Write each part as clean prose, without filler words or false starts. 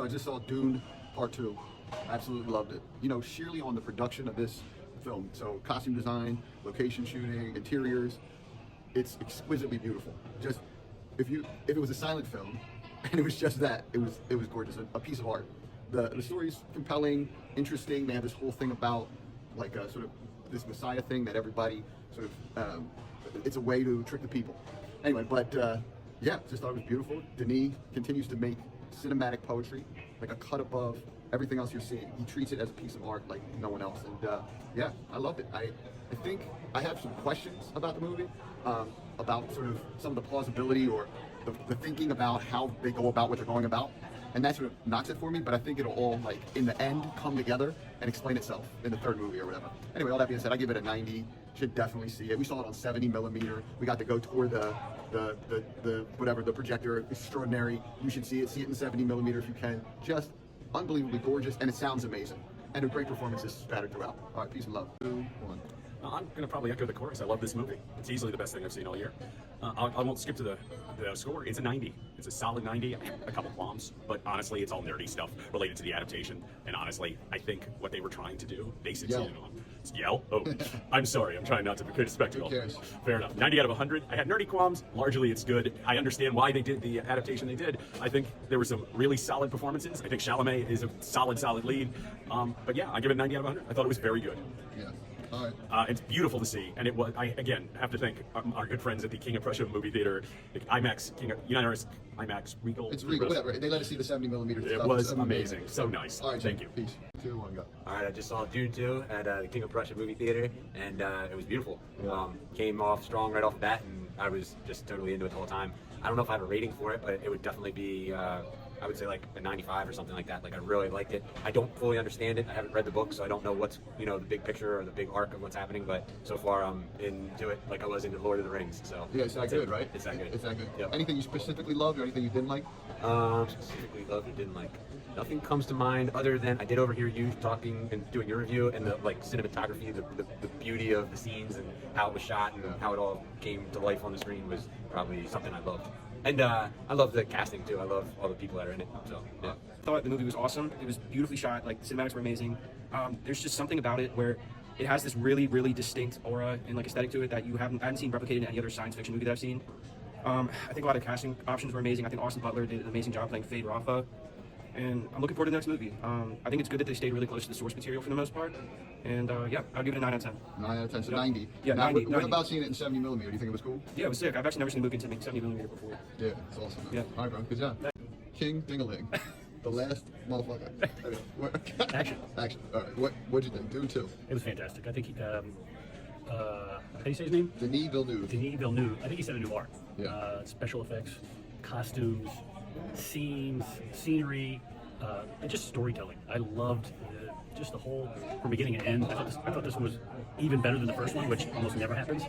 So I just saw Dune Part 2. Absolutely loved it. You know, sheerly on the production of this film. So costume design, location shooting, interiors. It's exquisitely beautiful. Just if it was a silent film and it was just that, it was gorgeous. A piece of art. The story's compelling, interesting. They have this whole thing about like a sort of this Messiah thing that everybody sort of it's a way to trick the people. Anyway, but yeah, just thought it was beautiful. Denis continues to make cinematic poetry, like a cut above everything else you're seeing. He treats it as a piece of art like no one else. And yeah, I loved it. I think I have some questions about the movie, about sort of some of the plausibility or the thinking about how they go about what they're going about. And that sort of knocks it for me, but I think it'll all, like, in the end, come together and explain itself in the third movie or whatever. Anyway, all that being said, I give it a 90. Should definitely see it. We saw it on 70 millimeter. We got to go tour the whatever, the projector. Extraordinary. You should see it. See it in 70 millimeter if you can. Just unbelievably gorgeous, and it sounds amazing. And a great performances scattered throughout. All right, peace and love. 2, 1. I'm going to probably echo the chorus. I love this movie. It's easily the best thing I've seen all year. I won't skip to the score. It's a 90. It's a solid 90. A couple qualms, but honestly, it's all nerdy stuff related to the adaptation. And honestly, I think what they were trying to do, they succeeded on. Yell? Oh, I'm sorry. I'm trying not to create a spectacle. Who cares? Fair enough. 90 out of 100. I had nerdy qualms. Largely, it's good. I understand why they did the adaptation they did. I think there were some really solid performances. I think Chalamet is a solid lead. But yeah, I give it 90 out of 100. I thought it was very good. Yeah. All right. It's beautiful to see, and it was. I again have to thank our good friends at the King of Prussia movie theater, the IMAX, United Artists IMAX Regal. It's Regal, whatever. They let us see the 70 millimeter. It was amazing. So nice. All right, thank you. Peace. 2, 1, go. All right, I just saw Dune 2 at the King of Prussia movie theater, and it was beautiful. Came off strong right off the bat, and I was just totally into it the whole time. I don't know if I have a rating for it, but it would definitely be, I would say like a 95 or something like that. Like I really liked it. I don't fully understand it. I haven't read the book, so I don't know what's, the big picture or the big arc of what's happening, but so far I'm into it like I was into Lord of the Rings. So yeah, it's that good, right? It's that good. It's that good. Yep. Anything you specifically loved or anything you didn't like? Specifically loved or didn't like. Nothing comes to mind other than I did overhear you talking and doing your review, and the like cinematography, the beauty of the scenes and how it was shot and how it all came to life on the screen was probably something I loved. And I love the casting too. I love all the people that are in it. So yeah. I thought the movie was awesome. It was beautifully shot. Like the cinematics were amazing. There's just something about it where it has this really distinct aura and like aesthetic to it that I haven't seen replicated in any other science fiction movie that I've seen. I think a lot of casting options were amazing. I think Austin Butler did an amazing job playing Fade Rafa. And I'm looking forward to the next movie. I think it's good that they stayed really close to the source material for the most part. And yeah, I'll give it a 9 out of 10. 9 out of 10, so Yep. 90. Yeah, now, 90. What about seeing it in 70 millimeter? Do you think it was cool? Yeah, it was sick. I've actually never seen a movie in 70 millimeter before. Yeah, it's awesome. Man. Yeah. All right, bro. Good job. King Dingaling. The last motherfucker. Action. Action. All right. What'd you think? Dune 2. It was fantastic. I think he, how do you say his name? Denis Villeneuve. Denis Villeneuve. I think he set a new art. Yeah. Special effects, costumes, scenes, scenery, and just storytelling. I loved just the whole, from beginning to end. I thought this was even better than the first one, which almost never happens.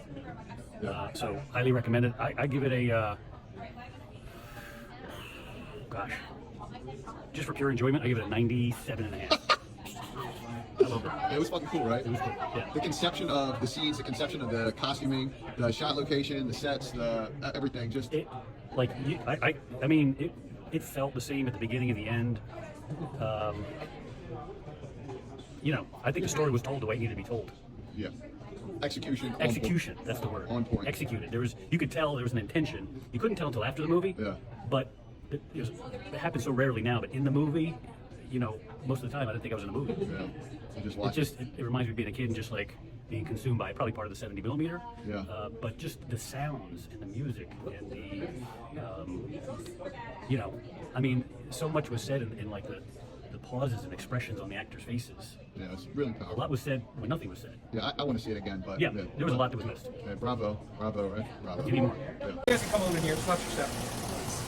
So highly recommend it. I give it a, gosh, just for pure enjoyment, I give it a 97.5. I love it. It was fucking cool, right? It was cool. Yeah. The conception of the scenes, the conception of the costuming, the shot location, the sets, the everything. Just It, like, I mean, it felt the same at the beginning and the end. I think the story was told the way it needed to be told. yeah. Execution. Execution, that's the word. On point. Executed. You could tell there was an intention. You couldn't tell until after the movie. Yeah. But it happens so rarely now. But in the movie, most of the time I didn't think I was in a movie. Yeah. You just watch. It reminds me of being a kid and just like being consumed by probably part of the 70 millimeter. Yeah. But just the sounds and the music and so much was said in like the pauses and expressions on the actors' faces. Yeah, it's really A powerful. lot was said when nothing was said. Yeah, I want to see it again, but Yeah, there was a lot that was missed. Yeah, bravo, right? Bravo. Give me more. Yeah. You guys can come over here, touch yourself.